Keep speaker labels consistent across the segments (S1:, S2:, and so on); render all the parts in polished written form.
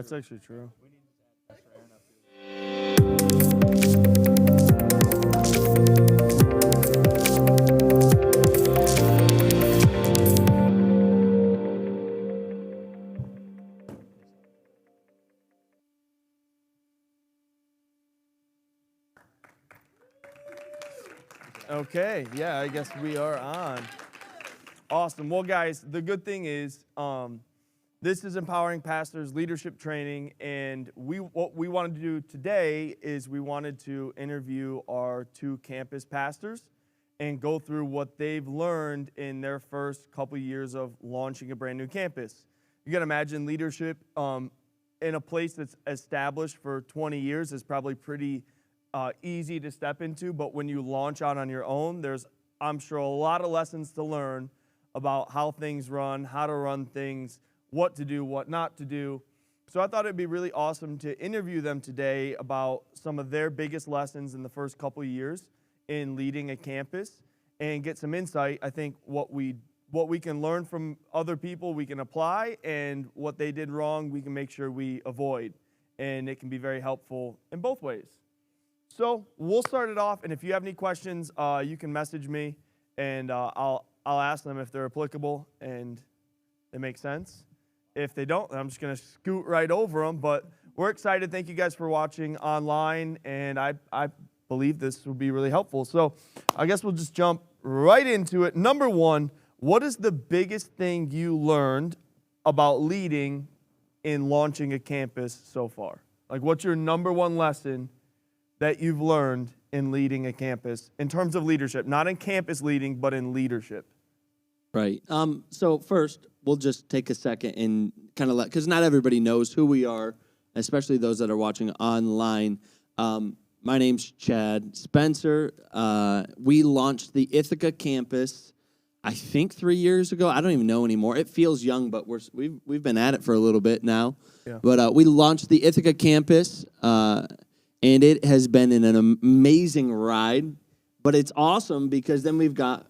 S1: That's actually true. Okay, yeah, I guess we are on. Awesome. Well, guys, the good thing is this is Empowering Pastors Leadership Training, and what we wanted to do today is we wanted to interview our two campus pastors and go through what they've learned in their first couple years of launching a brand new campus. You can imagine leadership in a place that's established for 20 years is probably pretty easy to step into, but when you launch out on your own, there's, I'm sure, a lot of lessons to learn about how things run, how to run things, what to do, what not to do. So I thought it'd be really awesome to interview them today about some of their biggest lessons in the first couple of years in leading a campus and get some insight. I think what we can learn from other people we can apply, and what they did wrong we can make sure we avoid. And it can be very helpful in both ways. So we'll start it off, and if you have any questions, you can message me, and I'll ask them if they're applicable and they make sense. If they don't, I'm just going to scoot right over them. But we're excited. Thank you guys for watching online, and I believe this will be really helpful. So I guess we'll just jump right into it. Number one, what is the biggest thing you learned about leading in launching a campus so far? Like, what's your number one lesson that you've learned in leading a campus in terms of leadership, not in campus leading, but in leadership?
S2: Right. So first, we'll just take a second and kind of because not everybody knows who we are, especially those that are watching online. My name's Chad Spencer. We launched the Ithaca campus, I think 3 years ago. I don't even know anymore. It feels young, but we've been at it for a little bit now. Yeah. But we launched the Ithaca campus, and it has been an amazing ride. But it's awesome because then we've got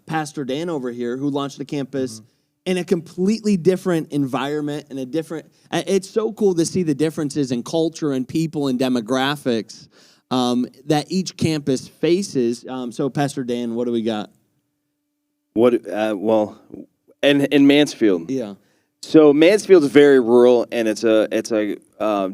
S2: Pastor Dan over here who launched the campus in a completely different environment and a different. It's so cool to see the differences in culture and people and demographics that each campus faces. So, Pastor Dan, what do we got?
S3: Well, in Mansfield.
S2: Yeah.
S3: So Mansfield is very rural, and it's a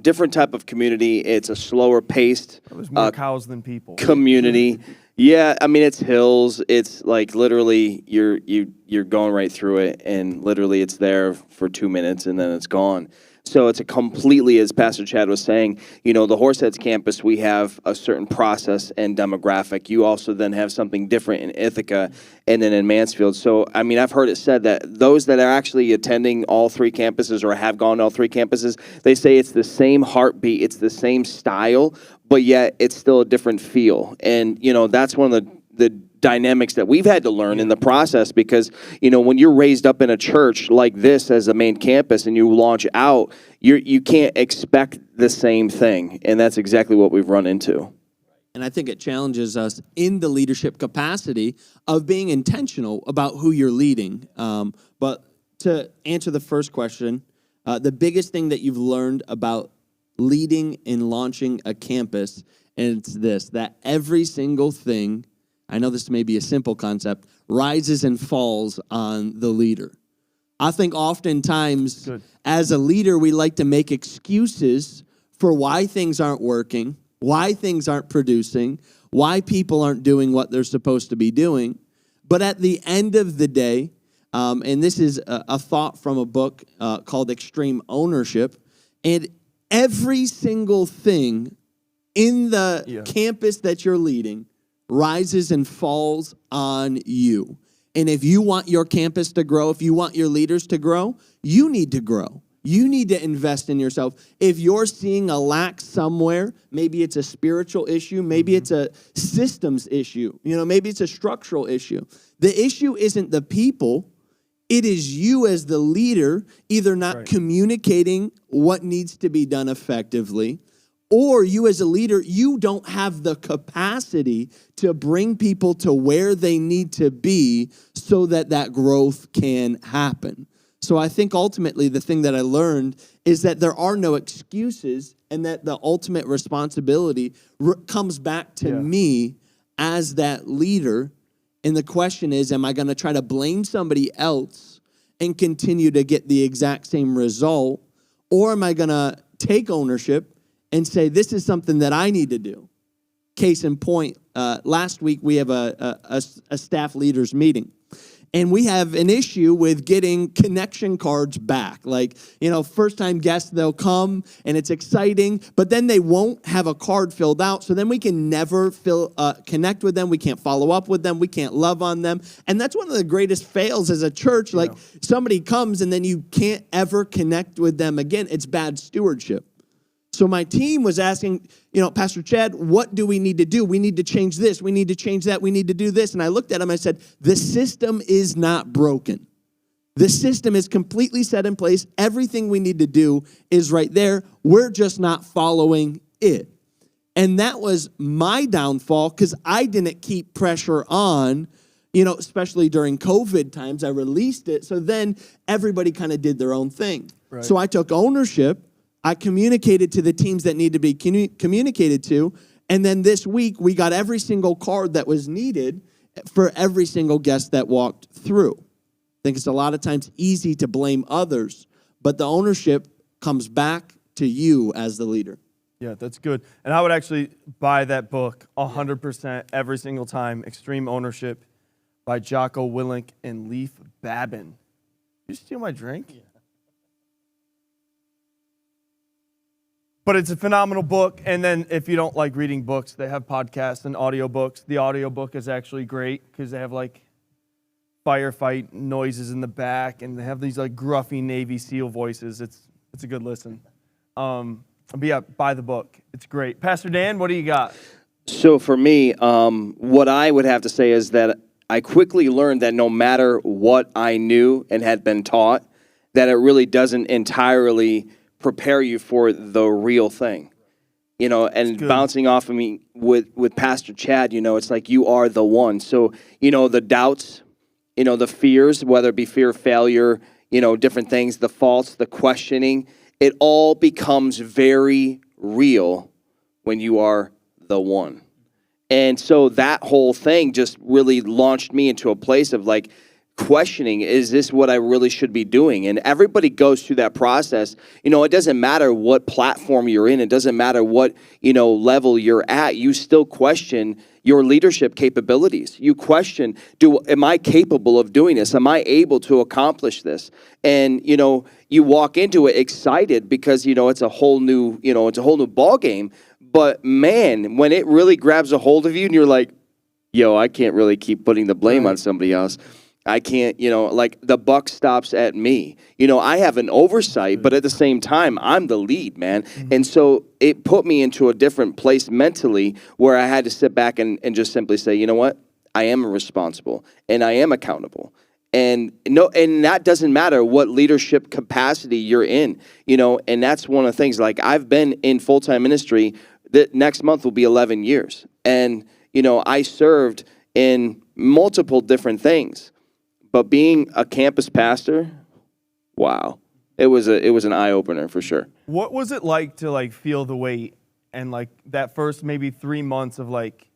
S3: different type of community. It's a slower paced.
S1: There's more cows than people.
S3: Community. Yeah, I mean, it's hills. It's like literally you're going right through it, and literally it's there for 2 minutes and then it's gone. So it's a completely, as Pastor Chad was saying, the Horseheads campus, we have a certain process and demographic. You also then have something different in Ithaca and then in Mansfield. So, I mean, I've heard it said that those that are actually attending all three campuses or have gone to all three campuses, they say it's the same heartbeat, it's the same style, but yet it's still a different feel. And, that's one of the dynamics that we've had to learn in the process, because when you're raised up in a church like this as a main campus and you launch out, you can't expect the same thing, and that's exactly what we've run into.
S2: And I think it challenges us in the leadership capacity of being intentional about who you're leading. But to answer the first question, the biggest thing that you've learned about leading and launching a campus, and it's this, that every single thing, I know this may be a simple concept, rises and falls on the leader. I think oftentimes as a leader, we like to make excuses for why things aren't working, why things aren't producing, why people aren't doing what they're supposed to be doing. But at the end of the day, and this is a thought from a book called Extreme Ownership, and every single thing in the campus that you're leading rises and falls on you. And if you want your campus to grow, if you want your leaders to grow, you need to grow. You need to invest in yourself. If you're seeing a lack somewhere, maybe it's a spiritual issue, maybe it's a systems issue, maybe it's a structural issue. The issue isn't the people. It is you as the leader either not communicating what needs to be done effectively, or you as a leader, you don't have the capacity to bring people to where they need to be so that that growth can happen. So I think ultimately the thing that I learned is that there are no excuses, and that the ultimate responsibility comes back to me as that leader. And the question is, am I going to try to blame somebody else and continue to get the exact same result? Or am I going to take ownership and say, this is something that I need to do? Case in point, last week we have a staff leaders meeting. And we have an issue with getting connection cards back. Like, first time guests, they'll come and it's exciting, but then they won't have a card filled out. So then we can never connect with them. We can't follow up with them. We can't love on them. And that's one of the greatest fails as a church. Like, somebody comes and then you can't ever connect with them again. It's bad stewardship. So my team was asking, Pastor Chad, what do we need to do? We need to change this. We need to change that. We need to do this. And I looked at him. I said, the system is not broken. The system is completely set in place. Everything we need to do is right there. We're just not following it. And that was my downfall because I didn't keep pressure on, especially during COVID times. I released it. So then everybody kind of did their own thing. Right. So I took ownership. I communicated to the teams that need to be communicated to. And then this week, we got every single card that was needed for every single guest that walked through. I think it's a lot of times easy to blame others, but the ownership comes back to you as the leader.
S1: Yeah, that's good. And I would actually buy that book 100% every single time, Extreme Ownership by Jocko Willink and Leif Babin. You steal my drink? Yeah. But it's a phenomenal book. And then if you don't like reading books, they have podcasts and audiobooks. The audiobook is actually great because they have like firefight noises in the back and they have these like gruffy Navy SEAL voices. It's a good listen. But yeah, buy the book. It's great. Pastor Dan, what do you got?
S3: So for me, what I would have to say is that I quickly learned that no matter what I knew and had been taught, that it really doesn't entirely prepare you for the real thing, and bouncing off of me with Pastor Chad, it's like you are the one. So, the doubts, the fears, whether it be fear of failure, different things, the faults, the questioning, it all becomes very real when you are the one. And so that whole thing just really launched me into a place of like, questioning, is this what I really should be doing? And everybody goes through that process. It doesn't matter what platform you're in. It doesn't matter what, level you're at. You still question your leadership capabilities. You question, am I capable of doing this? Am I able to accomplish this? And, you walk into it excited because, it's a whole new, ball game. But man, when it really grabs a hold of you and you're like, I can't really keep putting the blame on somebody else. I can't, like the buck stops at me. I have an oversight, but at the same time, I'm the lead, man. Mm-hmm. And so it put me into a different place mentally where I had to sit back and just simply say, you know what? I am responsible and I am accountable. And that doesn't matter what leadership capacity you're in, and that's one of the things. Like I've been in full-time ministry. That next month will be 11 years. And, I served in multiple different things. But being a campus pastor, wow, it was an eye opener for sure.
S1: What was it like to like feel the weight and like that first maybe 3 months of like,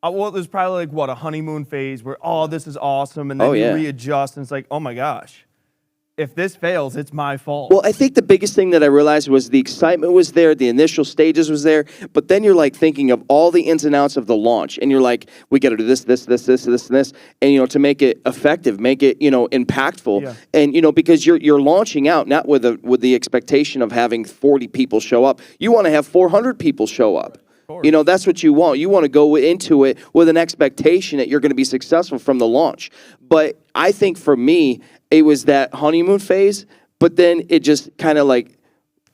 S1: there's probably like a honeymoon phase where this is awesome, and then you readjust and it's like, oh my gosh, if this fails, it's my fault.
S3: Well, I think the biggest thing that I realized was the excitement was there, the initial stages was there, but then you're like thinking of all the ins and outs of the launch, and you're like, we got to do this, and this, and to make it effective, make it impactful, and because you're launching out not with the expectation of having 40 people show up. You want to have 400 people show up. That's what you want. You want to go into it with an expectation that you're going to be successful from the launch. But I think for me, it was that honeymoon phase, but then it just kind of like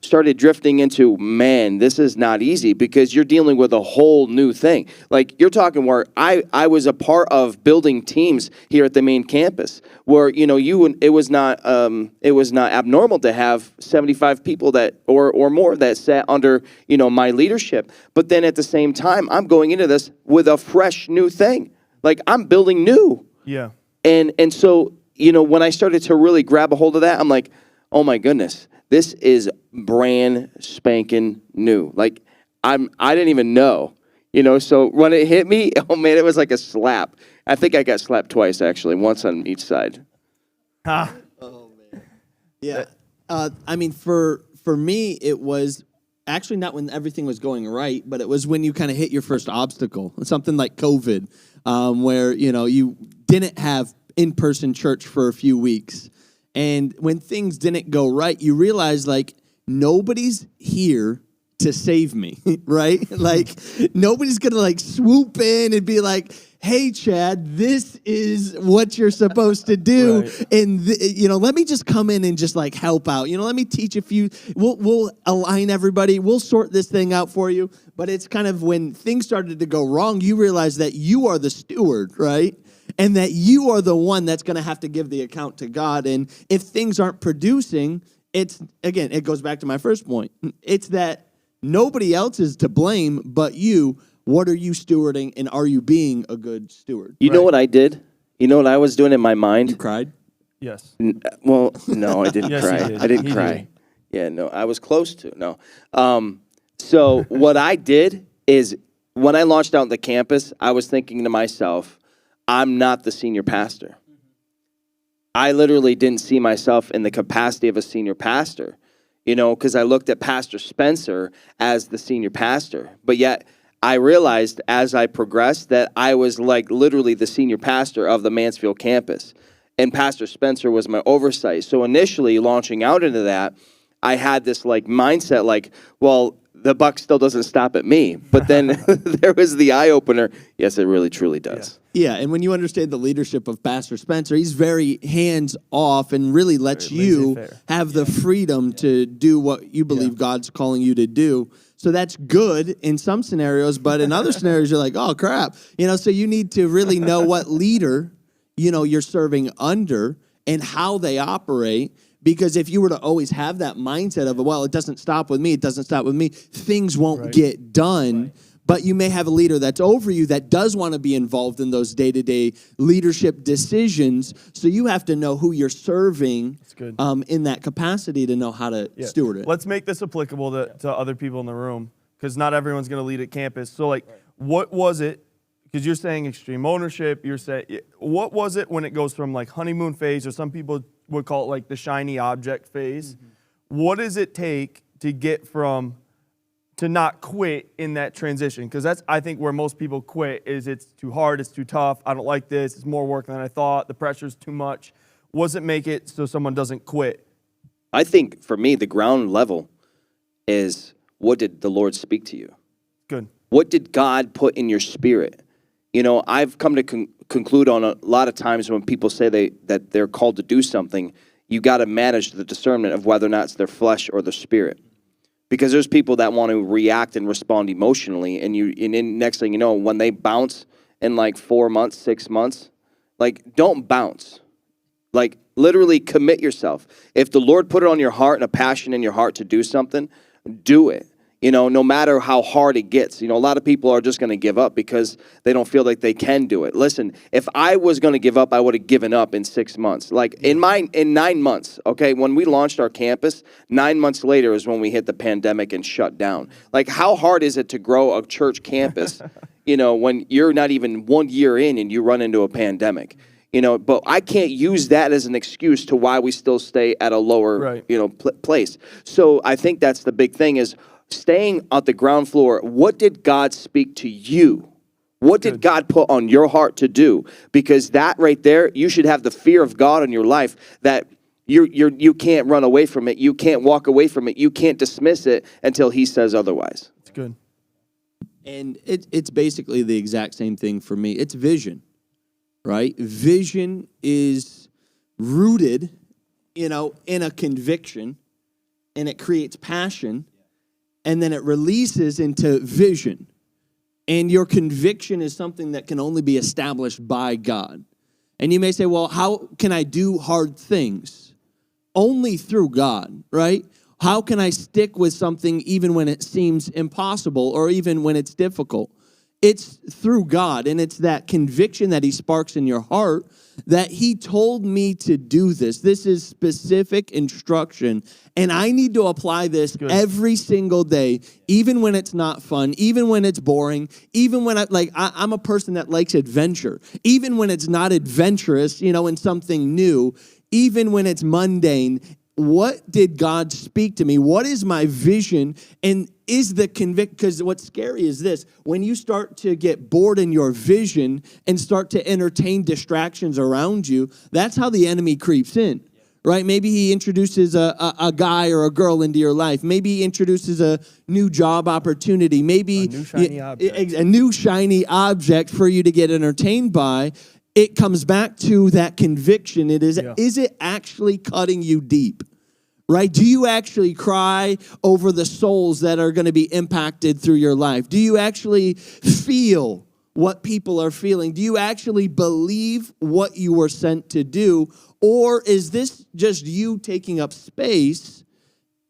S3: started drifting into, man, this is not easy because you're dealing with a whole new thing. Like you're talking where I was a part of building teams here at the main campus where, it was not abnormal to have 75 people that or more that sat under, my leadership. But then at the same time, I'm going into this with a fresh new thing. Like I'm building new.
S1: Yeah.
S3: And so when I started to really grab a hold of that, I'm like, oh my goodness, this is brand spanking new. Like I didn't even know, so when it hit me, oh man, it was like a slap. I think I got slapped twice actually, once on each side.
S1: Ah,
S2: Yeah. I mean, for me, it was actually not when everything was going right, but it was when you kind of hit your first obstacle, something like COVID, where, you didn't have in-person church for a few weeks. And when things didn't go right, you realize, like, nobody's here to save me, right? Like, nobody's going to, like, swoop in and be like, hey, Chad, this is what you're supposed to do.
S1: Right.
S2: And, let me just come in and just, like, help out. Let me teach a few. We'll align everybody. We'll sort this thing out for you. But it's kind of when things started to go wrong, you realize that you are the steward, right? And that you are the one that's going to have to give the account to God. And if things aren't producing, it goes back to my first point. It's that nobody else is to blame but you. What are you stewarding, and are you being a good steward?
S3: You know what I did? You know what I was doing in my mind?
S2: You cried?
S1: yes.
S3: Well, no, I didn't
S1: Yes, he
S3: cry.
S1: did.
S3: I didn't
S1: He
S3: cry.
S1: did.
S3: Yeah, no, I was close to. No. So what I did is when I launched out the campus, I was thinking to myself, I'm not the senior pastor. I literally didn't see myself in the capacity of a senior pastor, because I looked at Pastor Spencer as the senior pastor. But yet I realized as I progressed that I was like literally the senior pastor of the Mansfield campus. And Pastor Spencer was my oversight. So initially launching out into that, I had this like mindset like, well, the buck still doesn't stop at me. But then there was the eye opener. Yes, it really truly does.
S2: Yeah, and when you understand the leadership of Pastor Spencer, he's very hands off and really lets
S1: Very
S2: you
S1: laissez-faire.
S2: have the freedom to do what you believe God's calling you to do. So that's good in some scenarios, but in other scenarios, you're like, oh, crap. So you need to really know what leader, you're serving under and how they operate. Because if you were to always have that mindset of, well, it doesn't stop with me, things won't get done. Right. But you may have a leader that's over you that does want to be involved in those day-to-day leadership decisions. So you have to know who you're serving in that capacity to know how to steward it.
S1: Let's make this applicable to other people in the room, because not everyone's going to lead at campus. So, what was it? Because you're saying extreme ownership. You're saying, what was it when it goes from like honeymoon phase, or some people would call it like the shiny object phase? Mm-hmm. What does it take to get to not quit in that transition? Because that's, I think, where most people quit is it's too hard, it's too tough, I don't like this, it's more work than I thought, the pressure's too much. What does it make it so someone doesn't quit?
S3: I think for me, the ground level is, what did the Lord speak to you?
S1: Good.
S3: What did God put in your spirit? I've come to conclude on a lot of times when people say that they're called to do something, you got to manage the discernment of whether or not it's their flesh or their spirit. Because there's people that want to react and respond emotionally, and then next thing you know, when they bounce in like 4 months, 6 months, like, don't bounce. Like, literally commit yourself. If the Lord put it on your heart and a passion in your heart to do something, do it. No matter how hard it gets. A lot of people are just going to give up because they don't feel like they can do it. Listen, if I was going to give up, I would have given up in 6 months. Like in 9 months, okay, when we launched our campus, 9 months later is when we hit the pandemic and shut down. Like, how hard is it to grow a church campus, when you're not even 1 year in and you run into a pandemic? But I can't use that as an excuse to why we still stay at a lower, place. So I think that's the big thing is, staying at the ground floor, what did God speak to you? What did God put on your heart to do? Because that right there, you should have the fear of God in your life that you can't run away from it. You can't walk away from it. You can't dismiss it until he says otherwise.
S1: It's good.
S2: And it's basically the exact same thing for me. It's vision, right? Vision is rooted, in a conviction, and it creates passion. And then it releases into vision. And your conviction is something that can only be established by God. And you may say, well, how can I do hard things? Only through God, right? How can I stick with something even when it seems impossible or even when it's difficult? It's through God, and it's that conviction that he sparks in your heart that he told me to do this. This is specific instruction, and I need to apply this every single day, even when it's not fun, even when it's boring, even when I'm a person that likes adventure, even when it's not adventurous, in something new, even when it's mundane. What did God speak to me? What is my vision? And is the because what's scary is this: when you start to get bored in your vision and start to entertain distractions around you, that's how the enemy creeps in, right? Maybe he introduces a guy or a girl into your life. Maybe he introduces a new job opportunity. Maybe
S1: a new shiny object.
S2: A new shiny object for you to get entertained by. It comes back to that conviction. Is it actually cutting you deep? Right? Do you actually cry over the souls that are going to be impacted through your life? Do you actually feel what people are feeling? Do you actually believe what you were sent to do? Or is this just you taking up space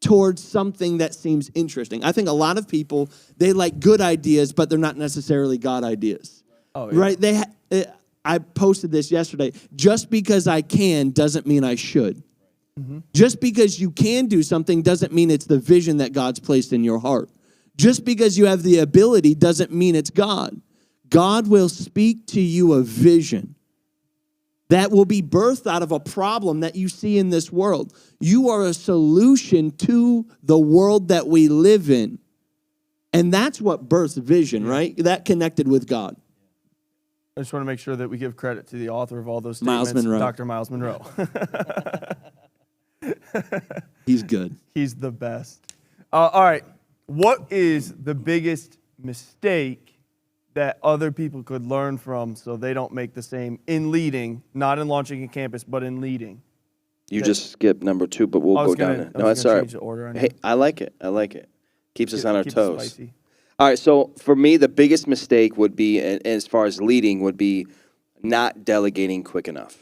S2: towards something that seems interesting? I think a lot of people, they like good ideas, but they're not necessarily God ideas.
S1: Oh, yeah.
S2: Right? I posted this yesterday. Just because I can doesn't mean I should. Mm-hmm. Just because you can do something doesn't mean it's the vision that God's placed in your heart. Just because you have the ability doesn't mean it's God. God will speak to you a vision that will be birthed out of a problem that you see in this world. You are a solution to the world that we live in. And that's what births vision, right? That connected with God.
S1: I just want to make sure that we give credit to the author of all those statements,
S2: Miles Monroe.
S1: Dr. Miles Monroe.
S2: He's good.
S1: He's the best. All right. What is the biggest mistake that other people could learn from so they don't make the same in leading, not in launching a campus, but in leading?
S3: You just skipped number 2, but we'll go down it. No, that's all right.
S1: The order on
S3: Hey, I like it. Keeps us on our
S1: Keep it
S3: toes.
S1: spicy.
S3: All right, so for me, the biggest mistake would be, as far as leading, would be not delegating quick enough.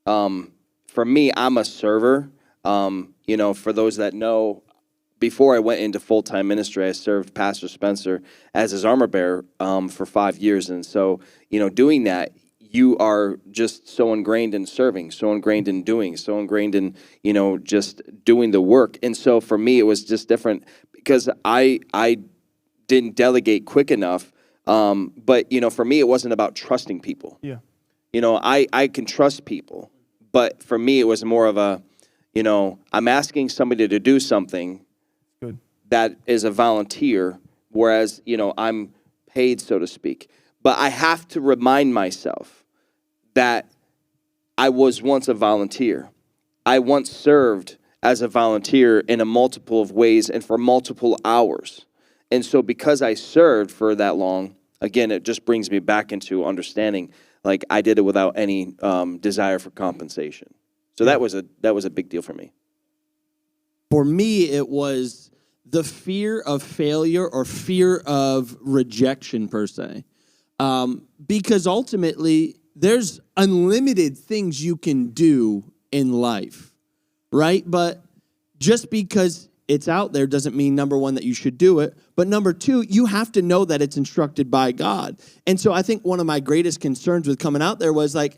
S3: For me, I'm a server. For those that know, before I went into full-time ministry, I served Pastor Spencer as his armor bearer for 5 years. And so, doing that, you are just so ingrained in serving, so ingrained in doing, so ingrained in, just doing the work. And so for me, it was just different because I didn't delegate quick enough. But, for me, it wasn't about trusting people.
S1: Yeah.
S3: I can trust people. But for me, it was more of a, I'm asking somebody to do something that is a volunteer, whereas, I'm paid, so to speak. But I have to remind myself that I was once a volunteer. I once served as a volunteer in a multiple of ways and for multiple hours. And so because I served for that long, again, it just brings me back into understanding, like I did it without any desire for compensation. So that was a big deal for me.
S2: For me, it was the fear of failure or fear of rejection, per se. Because ultimately, there's unlimited things you can do in life, right? But just because it's out there doesn't mean, number one, that you should do it. But number two, you have to know that it's instructed by God. And so I think one of my greatest concerns with coming out there was like,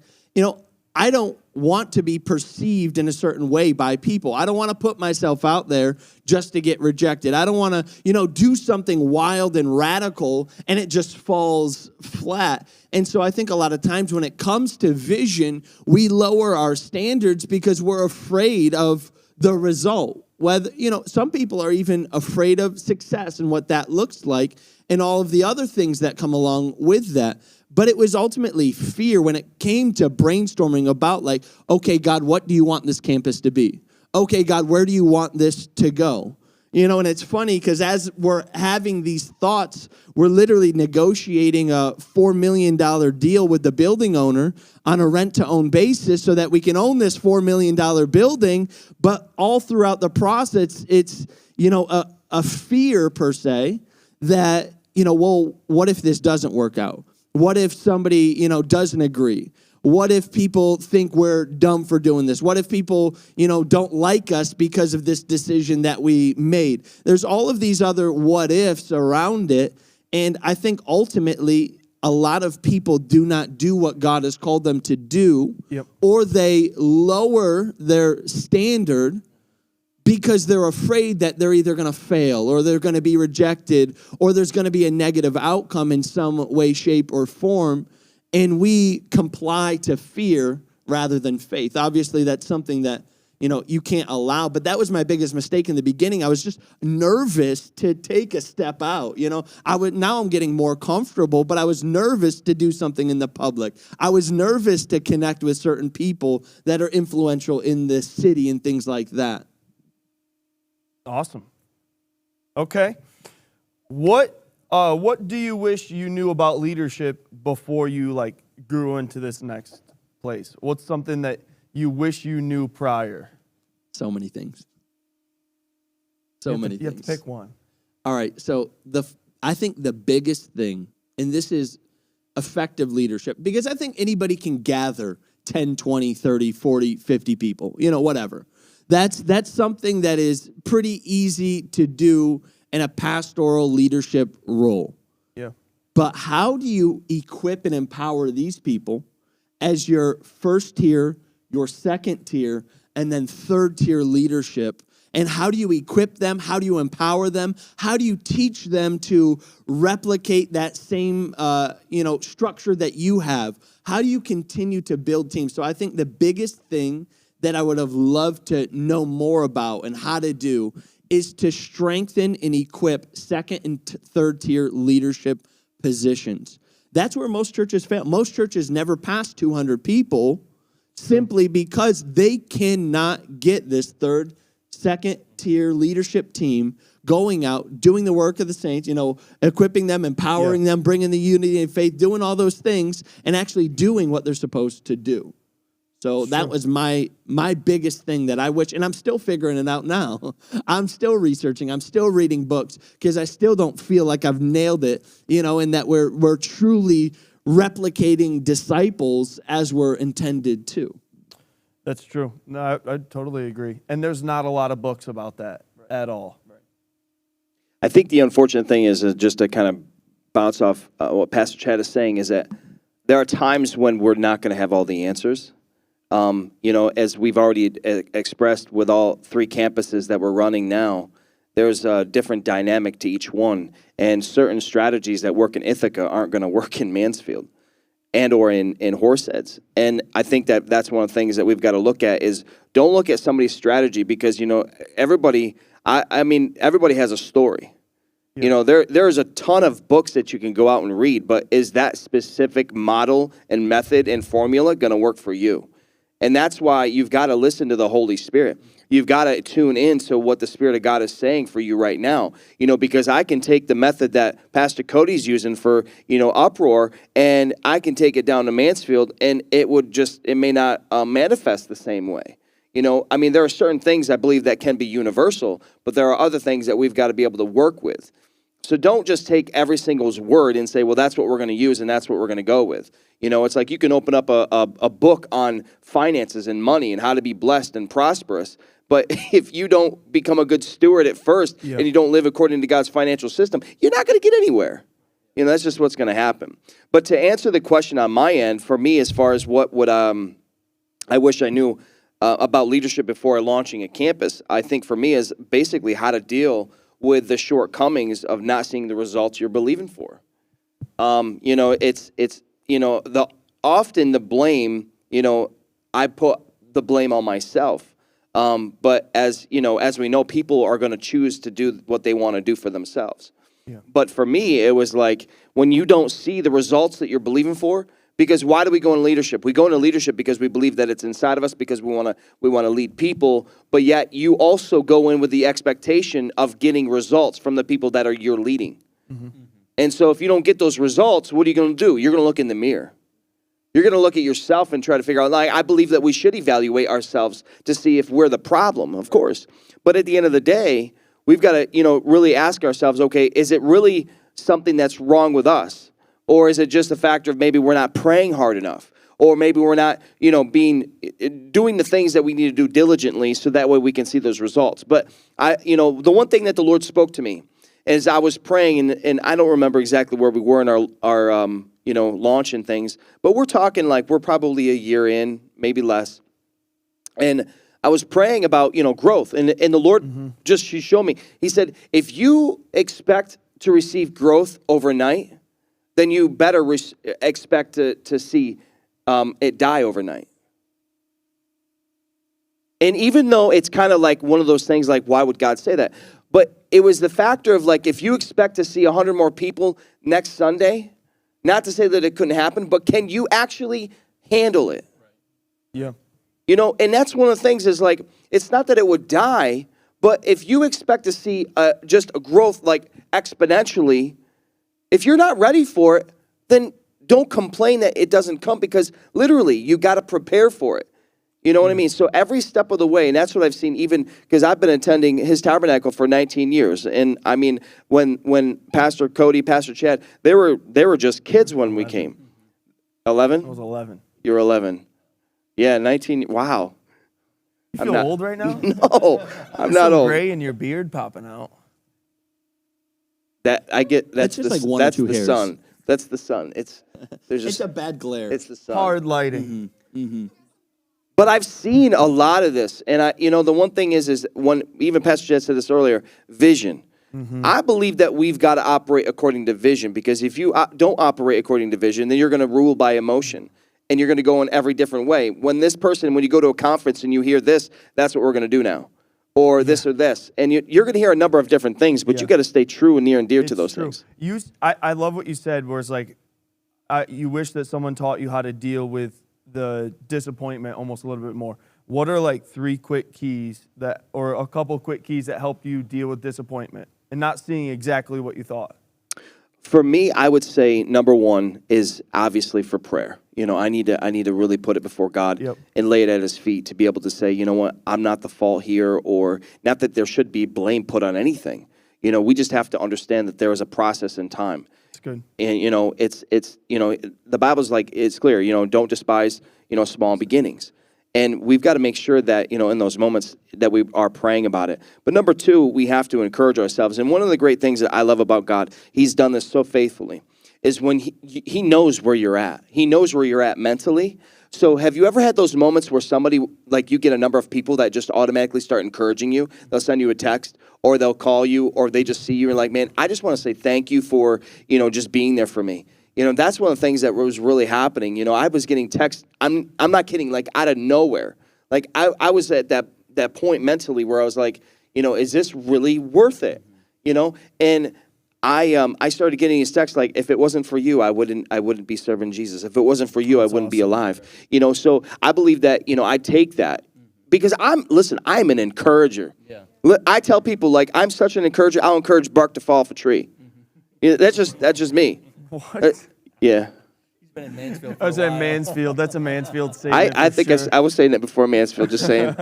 S2: I don't want to be perceived in a certain way by people. I don't want to put myself out there just to get rejected. I don't want to, do something wild and radical and it just falls flat. And so I think a lot of times when it comes to vision, we lower our standards because we're afraid of the result. Whether, some people are even afraid of success and what that looks like and all of the other things that come along with that. But it was ultimately fear when it came to brainstorming about like, okay, God, what do you want this campus to be? Okay, God, where do you want this to go? And it's funny because as we're having these thoughts, we're literally negotiating a $4 million deal with the building owner on a rent-to-own basis so that we can own this $4 million building. But all throughout the process, it's a fear per se that, well, what if this doesn't work out? What if somebody, doesn't agree? What if people think we're dumb for doing this? What if people, don't like us because of this decision that we made? There's all of these other what ifs around it. And I think ultimately, a lot of people do not do what God has called them to do,
S1: Yep.
S2: or they lower their standard because they're afraid that they're either going to fail or they're going to be rejected or there's going to be a negative outcome in some way, shape, or form. And we comply to fear rather than faith. Obviously, that's something that, you can't allow. But that was my biggest mistake in the beginning. I was just nervous to take a step out. Now I'm getting more comfortable, but I was nervous to do something in the public. I was nervous to connect with certain people that are influential in this city and things like that.
S1: Awesome. Okay. What do you wish you knew about leadership before you grew into this next place? What's something that you wish you knew prior?
S2: So many things. You have to
S1: pick one.
S2: All right. So I think the biggest thing, and this is effective leadership, because I think anybody can gather 10, 20, 30, 40, 50 people, whatever. That's something that is pretty easy to do in a pastoral leadership role.
S1: Yeah.
S2: But how do you equip and empower these people as your first tier, your second tier, and then third tier leadership? And how do you equip them? How do you empower them? How do you teach them to replicate that same, structure that you have? How do you continue to build teams? So I think the biggest thing that I would have loved to know more about and how to do is to strengthen and equip second and third tier leadership positions. That's where most churches fail. Most churches never pass 200 people simply because they cannot get this second tier leadership team going out, doing the work of the saints, equipping them, empowering them, bringing the unity and faith, doing all those things, and actually doing what they're supposed to do. So that was my biggest thing that I wish, and I'm still figuring it out now. I'm still researching. I'm still reading books because I still don't feel like I've nailed it, and that we're truly replicating disciples as we're intended to.
S1: That's true. No, I totally agree. And there's not a lot of books about that at all.
S3: I think the unfortunate thing is just to kind of bounce off what Pastor Chad is saying is that there are times when we're not going to have all the answers. As we've already expressed with all 3 campuses that we're running now, there's a different dynamic to each one. And certain strategies that work in Ithaca aren't going to work in Mansfield and or in Horseheads. And I think that that's one of the things that we've got to look at is don't look at somebody's strategy because, everybody has a story. Yeah. There's a ton of books that you can go out and read, but is that specific model and method and formula going to work for you? And that's why you've got to listen to the Holy Spirit. You've got to tune in to what the Spirit of God is saying for you right now. Because I can take the method that Pastor Cody's using for, Uproar, and I can take it down to Mansfield, and it may not manifest the same way. There are certain things I believe that can be universal, but there are other things that we've got to be able to work with. So don't just take every single word and say, well, that's what we're going to use and that's what we're going to go with. It's like you can open up a book on finances and money and how to be blessed and prosperous. But if you don't become a good steward at first and you don't live according to God's financial system, you're not going to get anywhere. That's just what's going to happen. But to answer the question on my end, for me, as far as what would I wish I knew about leadership before launching a campus, I think for me is basically how to deal with the shortcomings of not seeing the results you're believing for. Often the blame, I put the blame on myself. But as we know, people are going to choose to do what they want to do for themselves. Yeah. But for me, it was like when you don't see the results that you're believing for, because why do we go into leadership? We go into leadership because we believe that it's inside of us, because we want to lead people. But yet you also go in with the expectation of getting results from the people that you're leading. Mm-hmm. And so if you don't get those results, what are you going to do? You're going to look in the mirror. You're going to look at yourself and try to figure out, I believe that we should evaluate ourselves to see if we're the problem, of course. But at the end of the day, we've got to, really ask ourselves, okay, is it really something that's wrong with us? Or is it just a factor of maybe we're not praying hard enough? Or maybe we're not, doing the things that we need to do diligently so that way we can see those results. But the one thing that the Lord spoke to me As I was praying, and I don't remember exactly where we were in our launch and things, but we're talking like we're probably a year in, maybe less. And I was praying about, growth. And the Lord He showed me. He said, if you expect to receive growth overnight, then you better expect to see it die overnight. And even though it's kind of like one of those things like, why would God say that? But it was the factor of like, if you expect to see 100 more people next Sunday, not to say that it couldn't happen, but can you actually handle it?
S1: Yeah.
S3: And that's one of the things is like, it's not that it would die, but if you expect to see just a growth like exponentially, if you're not ready for it, then don't complain that it doesn't come, because literally you got to prepare for it. You know what I mean? So every step of the way, and that's what I've seen, even because I've been attending his tabernacle for 19 years. And I mean, when Pastor Cody, Pastor Chad, they were just kids when we came. 11?
S1: I was 11.
S3: You're 11. Yeah, 19. Wow.
S1: You feel old right now?
S3: No, I'm
S1: There's
S3: not
S1: some
S3: old.
S1: gray and your beard popping out.
S3: That's
S2: It's just like one or
S3: that's
S2: two
S3: the
S2: hairs.
S3: sun. That's the sun. There's
S2: It's
S3: just
S2: a bad glare.
S3: it's the sun.
S1: Hard lighting.
S3: But I've seen a lot of this, and the one thing is when even Pastor Jed said this earlier, vision. I believe that we've got to operate according to vision, because if you don't operate according to vision, then you're going to rule by emotion, and you're going to go in every different way. When you go to a conference and you hear this, that's what we're going to do now, or this or this, and you're going to hear a number of different things, but you got to stay true and near and dear to those things.
S1: I love what you said, where it's like, you wish that someone taught you how to deal with the disappointment almost a little bit more. What are like 3 quick keys or a couple quick keys that help you deal with disappointment and not seeing exactly what you thought?
S3: For me, I would say number 1 is obviously for prayer. I need to really put it before God and lay it at His feet to be able to say, you know what, I'm not the fault here, or not that there should be blame put on anything. We just have to understand that there is a process in time.
S1: It's good.
S3: And it's the Bible's like, it's clear. Don't despise small beginnings. And we've got to make sure that, in those moments that we are praying about it. But number 2, we have to encourage ourselves. And one of the great things that I love about God, He's done this so faithfully, is when He knows where you're at. He knows where you're at mentally. So have you ever had those moments where somebody, like you get a number of people that just automatically start encouraging you? They'll send you a text, or they'll call you, or they just see you and like, man, I just want to say thank you for, just being there for me. That's one of the things that was really happening. I was getting texts. I'm not kidding, like out of nowhere. Like I was at that point mentally where I was like, is this really worth it? And I started getting these texts like, if it wasn't for you, I wouldn't be serving Jesus. If it wasn't for you, I wouldn't be alive. So I believe that, I take that because I'm an encourager. Yeah. I tell people, like, I'm such an encourager. I'll encourage bark to fall off a tree. That's just me.
S1: What?
S3: Yeah.
S4: He's been in Mansfield.
S1: I was at Mansfield. That's a Mansfield statement.
S3: I think
S1: sure.
S3: I was saying it before Mansfield, just saying.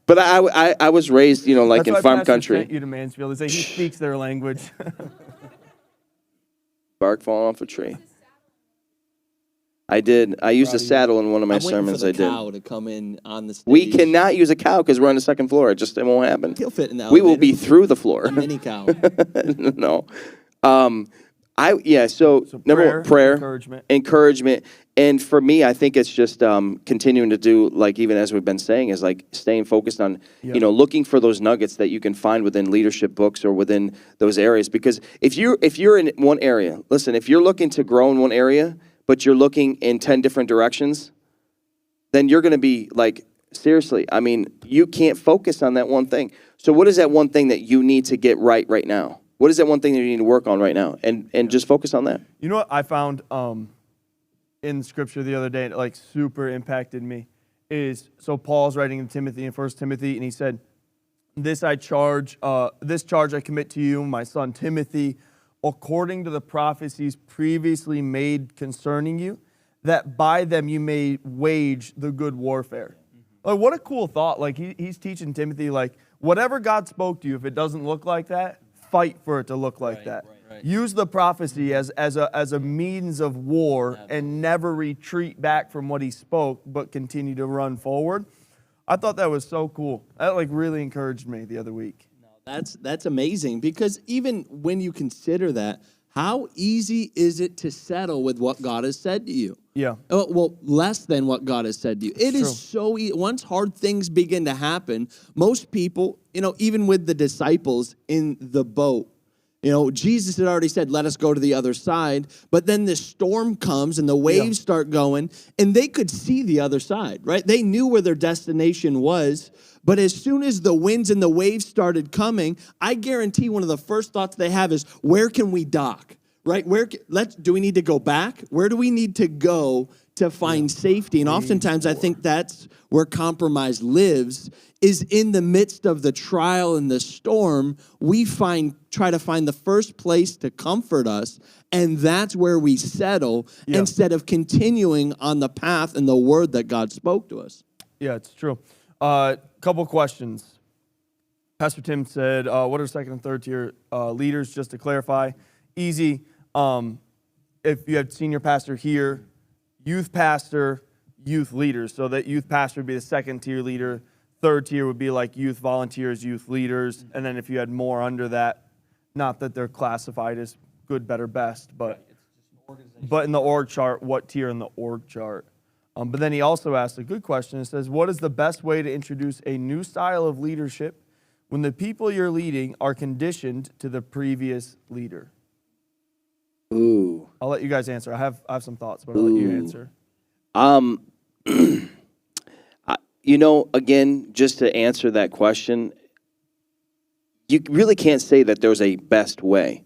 S3: But I was raised, like
S1: That's
S3: in
S1: why
S3: farm
S1: Pastor
S3: country.
S1: sent you to Mansfield. He speaks their language.
S3: Bark falling off a tree. I did. I used a saddle in one of my sermons.
S2: I'm waiting for the cow to come in on the stage.
S3: We cannot use a cow because we're on the second floor. It won't happen.
S2: He'll fit in the
S3: We
S2: elevator.
S3: will be through the floor.
S2: A mini cow.
S3: No. So number one, prayer, encouragement. And for me, I think it's just continuing to do, like, even as we've been saying, is like staying focused on, looking for those nuggets that you can find within leadership books or within those areas. Because if you're in one area, listen, if you're looking to grow in one area, but you're looking in 10 different directions, then you're going to be like, seriously, I mean, you can't focus on that one thing. So what is that one thing that you need to get right now? What is that one thing that you need to work on right now? And just focus on that.
S1: You know what I found in Scripture the other day, and it like super impacted me, is so Paul's writing in Timothy, in 1 Timothy, and he said, this charge I commit to you, my son Timothy, according to the prophecies previously made concerning you, that by them you may wage the good warfare. Like, what a cool thought. Like, he's teaching Timothy, like, whatever God spoke to you, if it doesn't look like that, fight for it to look like that. Right. Use the prophecy as a means of war. Absolutely. And never retreat back from what he spoke, but continue to run forward. I thought that was so cool. That like really encouraged me the other week.
S4: No,
S2: That's amazing, because even when you consider that, how easy is it to settle with what God has said to you?
S1: Yeah.
S2: Well, less than what God has said to you. It
S1: true.
S2: is so easy. Once hard things begin to happen, most people, even with the disciples in the boat, Jesus had already said, let us go to the other side. But then the storm comes and the waves start going, and they could see the other side, right? They knew where their destination was. But as soon as the winds and the waves started coming, I guarantee one of the first thoughts they have is, where can we dock? Right? Do we need to go back? Where do we need to go to find safety? And oftentimes I think that's where compromise lives, is in the midst of the trial and the storm. We try to find the first place to comfort us, and that's where we settle instead of continuing on the path and the word that God spoke to us.
S1: Yeah, it's true. Couple questions. Pastor Tim said, what are second and third tier leaders? Just to clarify, easy. If you have senior pastor here, youth pastor, youth leaders. So that youth pastor would be the second tier leader. Third tier would be like youth volunteers, youth leaders. And then if you had more under that, not that they're classified as good, better, best, but in the org chart, what tier in the org chart? But then he also asked a good question. It says, what is the best way to introduce a new style of leadership when the people you're leading are conditioned to the previous leader?
S3: Ooh.
S1: I'll let you guys answer. I have some thoughts, but I'll let you answer.
S3: Again, just to answer that question, you really can't say that there's a best way,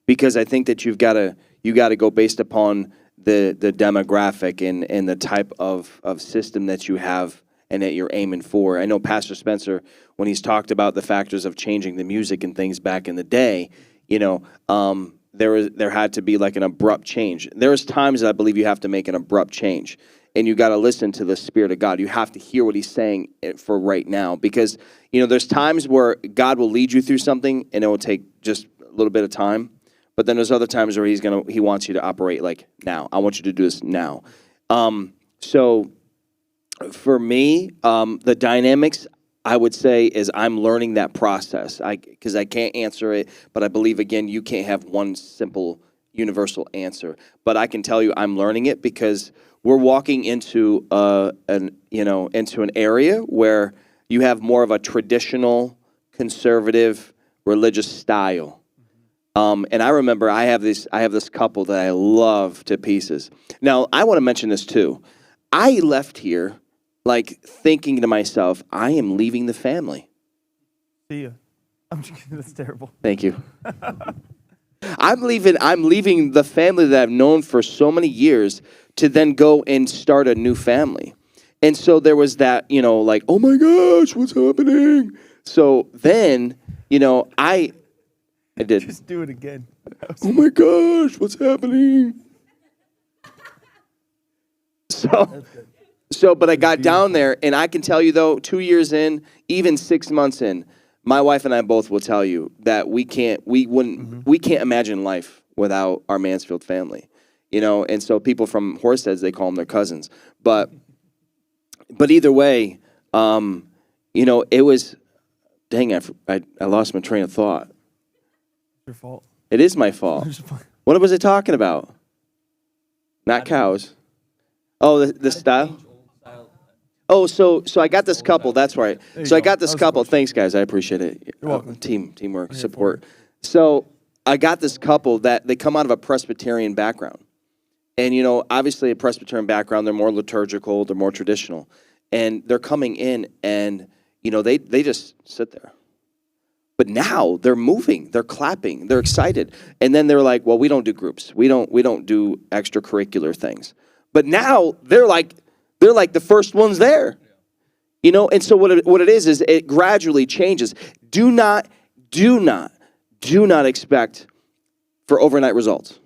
S3: because I think that you got to go based upon the demographic and the type of system that you have and that you're aiming for. I know Pastor Spencer, when he's talked about the factors of changing the music and things back in the day, there had to be like an abrupt change. There's times that I believe you have to make an abrupt change, and you got to listen to the Spirit of God. You have to hear what he's saying for right now, because there's times where God will lead you through something and it will take just a little bit of time. But then there's other times where he wants you to operate like now. I want you to do this now. So for me, the dynamics, I would say, is I'm learning that process. Because I can't answer it, but I believe, again, you can't have one simple universal answer. But I can tell you I'm learning it, because we're walking into an area where you have more of a traditional, conservative, religious style. And I remember I have this couple that I love to pieces. Now, I want to mention this too. I left here thinking to myself, I am leaving the family.
S1: See ya. I'm just kidding. That's terrible.
S3: Thank you. I'm leaving the family that I've known for so many years to then go and start a new family. And so there was that, oh my gosh, what's happening? So then, I did.
S1: Just do it again.
S3: Oh my gosh, what's happening? But I got down there, and I can tell you though, 2 years in, even 6 months in, my wife and I both will tell you that we can't imagine life without our Mansfield family, And so people from Horseheads, they call them their cousins, but either way, it was, dang, I lost my train of thought.
S1: Your fault.
S3: It is my fault. What was I talking about? Not cows. Oh, the style? Oh, so I got this couple. That's right. So I got this couple. Thanks, guys. I appreciate it.
S1: You're welcome.
S3: Teamwork, support. So I got this couple that they come out of a Presbyterian background. And, obviously a Presbyterian background, they're more liturgical, they're more traditional. And they're coming in and, they just sit there. But now they're moving, they're clapping, they're excited. And then they're like, well, we don't do groups. We don't do extracurricular things. But now they're like the first ones there. And so what it is it gradually changes. Do not expect for overnight results.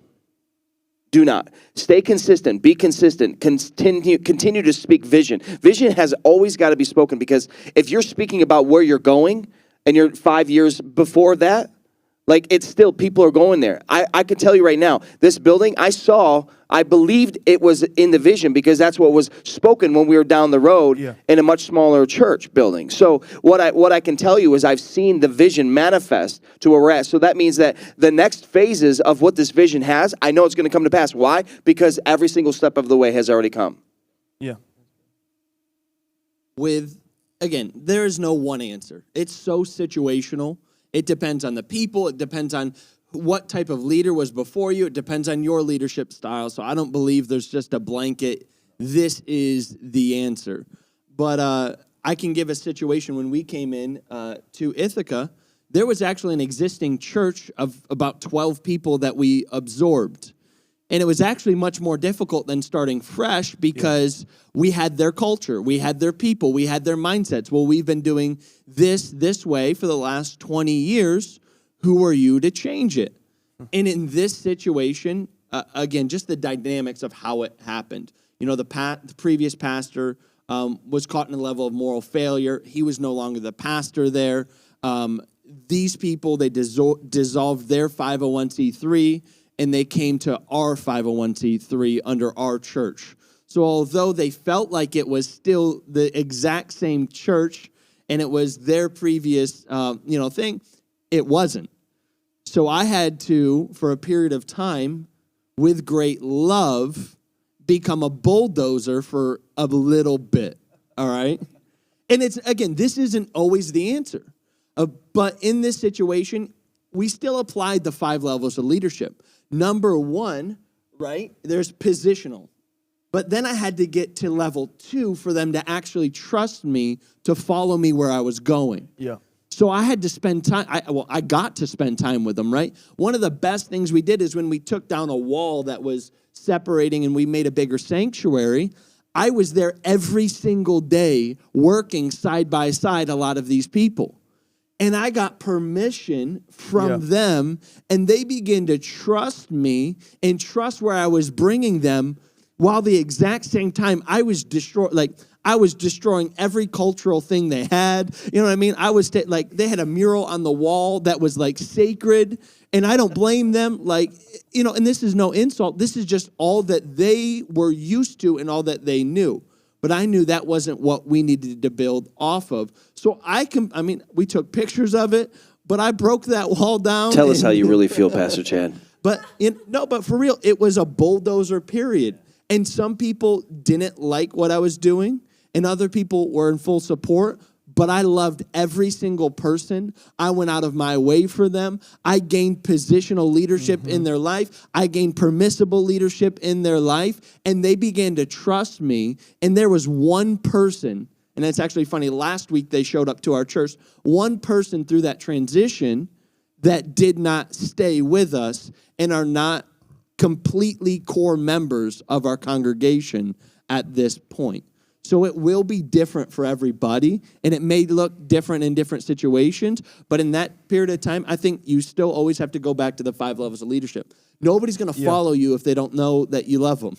S3: Do not. Stay consistent. Be consistent. Continue to speak vision. Vision has always got to be spoken, because if you're speaking about where you're going and you're 5 years before that, Like, it's still, people are going there. I can tell you right now, this building, I believed it was in the vision because that's what was spoken when we were down the road in a much smaller church building. So what I can tell you is I've seen the vision manifest to where we're at. So that means that the next phases of what this vision has, I know it's going to come to pass. Why? Because every single step of the way has already come.
S1: Yeah.
S2: Again, there is no one answer. It's so situational. It depends on the people. It depends on what type of leader was before you. It depends on your leadership style. So I don't believe there's just a blanket, this is the answer. But I can give a situation when we came in to Ithaca. There was actually an existing church of about 12 people that we absorbed. And it was actually much more difficult than starting fresh because we had their culture, we had their people, we had their mindsets. Well, we've been doing this way for the last 20 years. Who are you to change it? And in this situation, again, just the dynamics of how it happened. You know, the previous pastor was caught in a level of moral failure. He was no longer the pastor there. These people, they dissolved their 501c3, and they came to our 501c3 under our church. So although they felt like it was still the exact same church and it was their previous thing, it wasn't. So I had to, for a period of time, with great love, become a bulldozer for a little bit, all right? And it's, again, this isn't always the answer. But in this situation, we still applied the 5 levels of leadership. Number 1, right, there's positional. But then I had to get to level 2 for them to actually trust me to follow me where I was going.
S1: Yeah.
S2: So I had to spend time, I got to spend time with them, right? One of the best things we did is when we took down a wall that was separating and we made a bigger sanctuary, I was there every single day working side by side a lot of these people. And I got permission from them, and they began to trust me and trust where I was bringing them, while the exact same time I was destroying every cultural thing they had. You know what I mean? They had a mural on the wall that was like sacred, and I don't blame them. And this is no insult. This is just all that they were used to and all that they knew. But I knew that wasn't what we needed to build off of. So we took pictures of it, but I broke that wall down.
S3: Tell us how you really feel, Pastor Chad.
S2: But for real, it was a bulldozer period. And some people didn't like what I was doing, and other people were in full support. But I loved every single person. I went out of my way for them. I gained positional leadership in their life. I gained permissible leadership in their life. And they began to trust me. And there was one person, and it's actually funny, last week they showed up to our church, one person through that transition that did not stay with us and are not completely core members of our congregation at this point. So it will be different for everybody, and it may look different in different situations, but in that period of time, I think you still always have to go back to the 5 levels of leadership. Nobody's going to follow you if they don't know that you love them.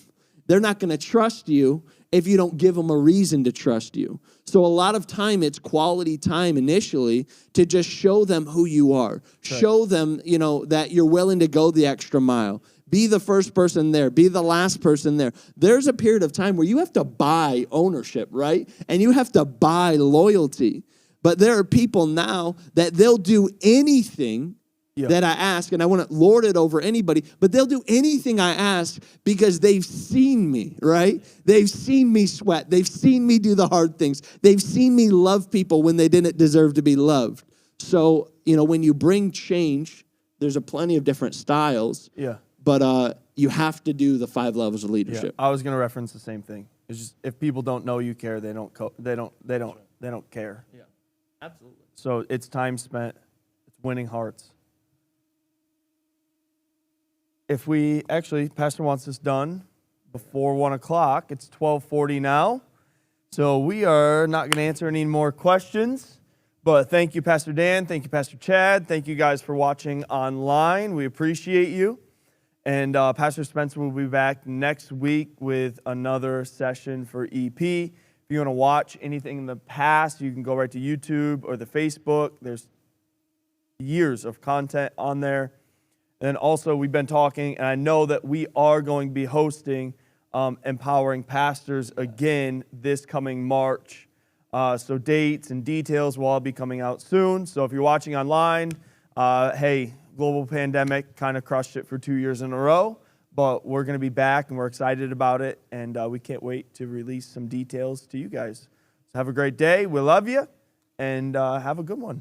S2: They're not going to trust you if you don't give them a reason to trust you. So a lot of time, it's quality time initially to just show them who you are. Right. Show them, that you're willing to go the extra mile. Be the first person there. Be the last person there. There's a period of time where you have to buy ownership, right? And you have to buy loyalty. But there are people now that they'll do anything that I ask, and I want to lord it over anybody, but they'll do anything I ask because they've seen me, right? They've seen me sweat. They've seen me do the hard things. They've seen me love people when they didn't deserve to be loved. So, when you bring change, there's a plenty of different styles.
S1: Yeah.
S2: But you have to do the 5 levels of leadership.
S1: Yeah, I was going to reference the same thing. It's just if people don't know you care, they don't care.
S2: Yeah, absolutely.
S1: So it's time spent. It's winning hearts. If Pastor wants this done before 1 o'clock. It's 12:40 now. So we are not going to answer any more questions. But thank you, Pastor Dan. Thank you, Pastor Chad. Thank you guys for watching online. We appreciate you. And Pastor Spencer will be back next week with another session for EP. If you want to watch anything in the past, you can go right to YouTube or the Facebook. There's years of content on there. And also, we've been talking, and I know that we are going to be hosting Empowering Pastors again this coming March. So dates and details will all be coming out soon. So if you're watching online, hey, global pandemic kind of crushed it for 2 years in a row, but we're going to be back, and we're excited about it, and we can't wait to release some details to you guys. So have a great day. We love you, and have a good one.